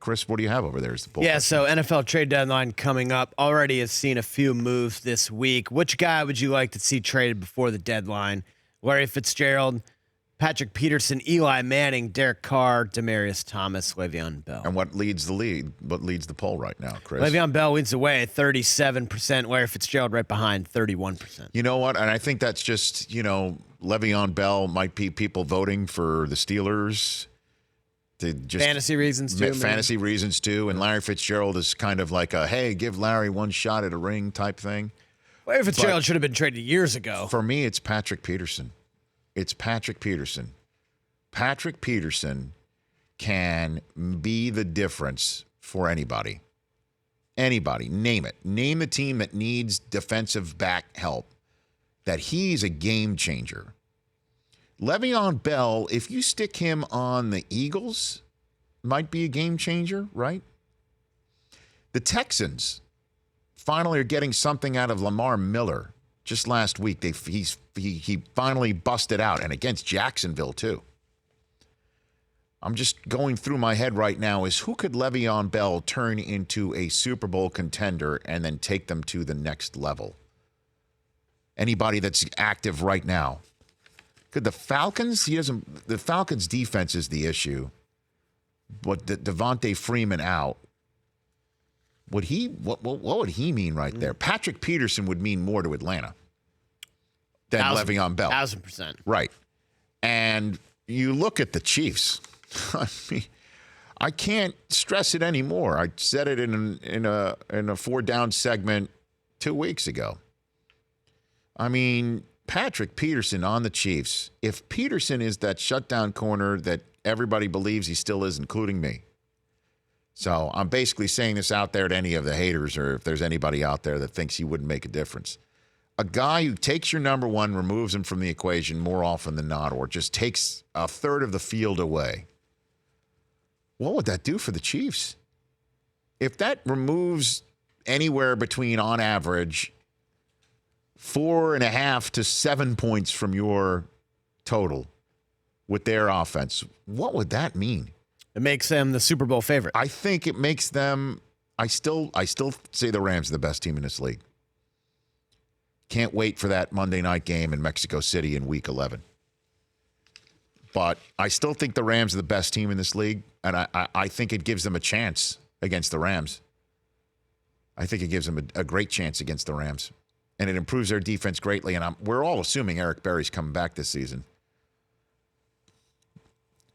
Chris, what do you have over there as the poll? Yeah, so NFL trade deadline coming up. Already has seen a few moves this week. Which guy would you like to see traded before the deadline? Larry Fitzgerald, Patrick Peterson, Eli Manning, Derek Carr, Demaryius Thomas, Le'Veon Bell. And what leads the lead? What leads the poll right now, Chris? Le'Veon Bell leads the way at 37%. Larry Fitzgerald right behind, 31%. You know what? And I think that's just, Le'Veon Bell might be people voting for the Steelers. Fantasy reasons, too. Fantasy reasons, too. And Larry Fitzgerald is kind of like a, hey, give Larry one shot at a ring type thing. Larry Fitzgerald should have been traded years ago. For me, it's Patrick Peterson. It's Patrick Peterson. Patrick Peterson can be the difference for anybody. Anybody. Name it. Name a team that needs defensive back help. That he's a game changer. Le'Veon Bell, if you stick him on the Eagles, might be a game changer, right? The Texans finally are getting something out of Lamar Miller. Just last week, he finally busted out, and against Jacksonville, too. I'm just going through my head right now is who could Le'Veon Bell turn into a Super Bowl contender and then take them to the next level? Anybody that's active right now. Could the Falcons? The Falcons' defense is the issue. But Devontae Freeman out. What would he mean right there? Patrick Peterson would mean more to Atlanta than Le'Veon Bell. 1,000%. Right. And you look at the Chiefs. I mean, I can't stress it anymore. I said it in a 4-down segment 2 weeks ago. I mean, Patrick Peterson on the Chiefs. If Peterson is that shutdown corner that everybody believes he still is, including me. So I'm basically saying this out there to any of the haters, or if there's anybody out there that thinks he wouldn't make a difference. A guy who takes your number one, removes him from the equation more often than not, or just takes a third of the field away. What would that do for the Chiefs? If that removes anywhere between, on average, 4.5 to 7 points from your total with their offense, what would that mean? It makes them the Super Bowl favorite. I think it makes them. I still say the Rams are the best team in this league. Can't wait for that Monday night game in Mexico City in Week 11. But I still think the Rams are the best team in this league, and I think it gives them a chance against the Rams. I think it gives them a great chance against the Rams, and it improves their defense greatly. And we're all assuming Eric Berry's coming back this season.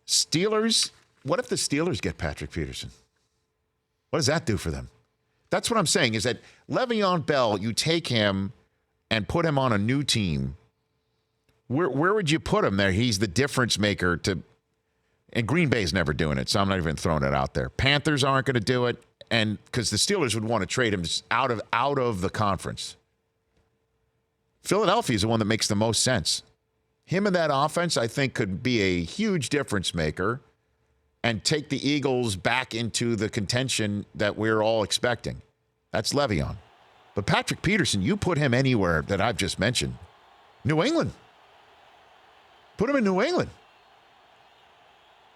Steelers. What if the Steelers get Patrick Peterson? What does that do for them? That's what I'm saying, is that Le'Veon Bell, you take him and put him on a new team. Where would you put him there? He's the difference maker and Green Bay's never doing it, so I'm not even throwing it out there. Panthers aren't going to do it, and because the Steelers would want to trade him out of the conference. Philadelphia is the one that makes the most sense. Him and that offense, I think, could be a huge difference maker and take the Eagles back into the contention that we're all expecting. That's Le'Veon. But Patrick Peterson, you put him anywhere that I've just mentioned. New England. Put him in New England.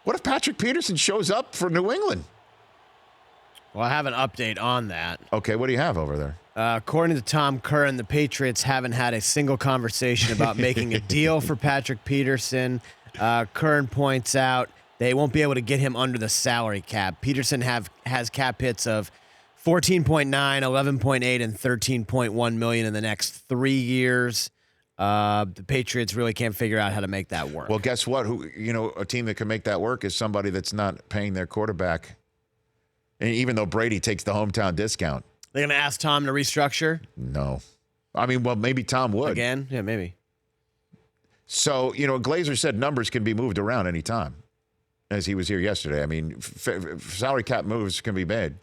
What if Patrick Peterson shows up for New England? Well, I have an update on that. Okay, what do you have over there? According to Tom Curran, the Patriots haven't had a single conversation about making a deal for Patrick Peterson. Curran points out they won't be able to get him under the salary cap. Peterson has cap hits of $14.9, $11.8, and $13.1 million in the next 3 years. The Patriots really can't figure out how to make that work. Well, guess what? A team that can make that work is somebody that's not paying their quarterback. And even though Brady takes the hometown discount. They're going to ask Tom to restructure? No. I mean, well, maybe Tom would. Again? Yeah, maybe. So, Glazer said numbers can be moved around anytime, as he was here yesterday. I mean, salary cap moves can be made.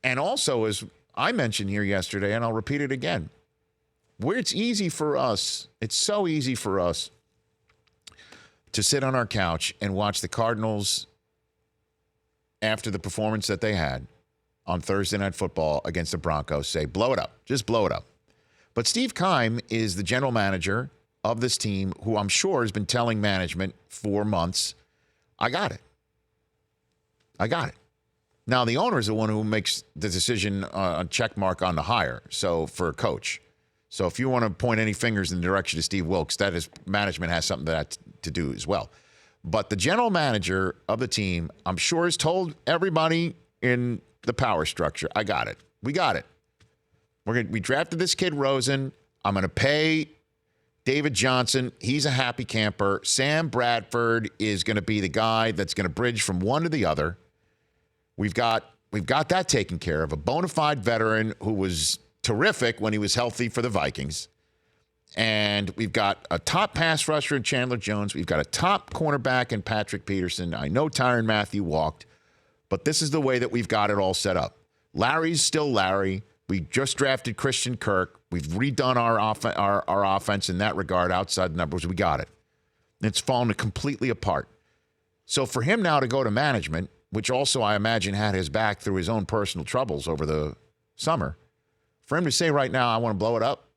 And also, as I mentioned here yesterday, and I'll repeat it again, where it's easy for us, it's so easy for us to sit on our couch and watch the Cardinals after the performance that they had on Thursday Night Football against the Broncos, say, blow it up. Just blow it up. But Steve Keim is the general manager of this team, who I'm sure has been telling management for months, I got it. Now, the owner is the one who makes the decision on check mark on the hire. So for a coach. So if you want to point any fingers in the direction of Steve Wilkes, that is management has something that to do as well. But the general manager of the team, I'm sure, has told everybody in the power structure, I got it. We got it. We drafted this kid Rosen. I'm going to pay David Johnson. He's a happy camper. Sam Bradford is going to be the guy that's going to bridge from one to the other. We've got that taken care of. A bona fide veteran who was terrific when he was healthy for the Vikings. And we've got a top pass rusher in Chandler Jones. We've got a top cornerback in Patrick Peterson. I know Tyrann Mathieu walked, but this is the way that we've got it all set up. Larry's still Larry. We just drafted Christian Kirk. We've redone our offense in that regard outside the numbers. We got it. It's fallen completely apart. So for him now to go to management, which also I imagine had his back through his own personal troubles over the summer, for him to say right now, I want to blow it up,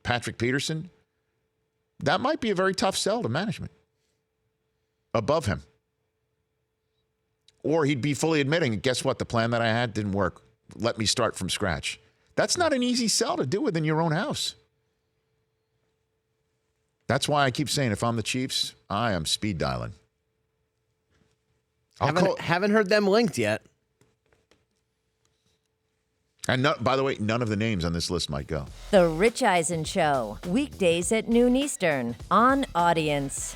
Patrick Peterson, that might be a very tough sell to management above him. Or he'd be fully admitting, guess what? The plan that I had didn't work. Let me start from scratch. That's not an easy sell to do within your own house. That's why I keep saying if I'm the Chiefs, I am speed dialing. Haven't heard them linked yet. And by the way, none of the names on this list might go. The Rich Eisen Show, weekdays at noon Eastern on Audience.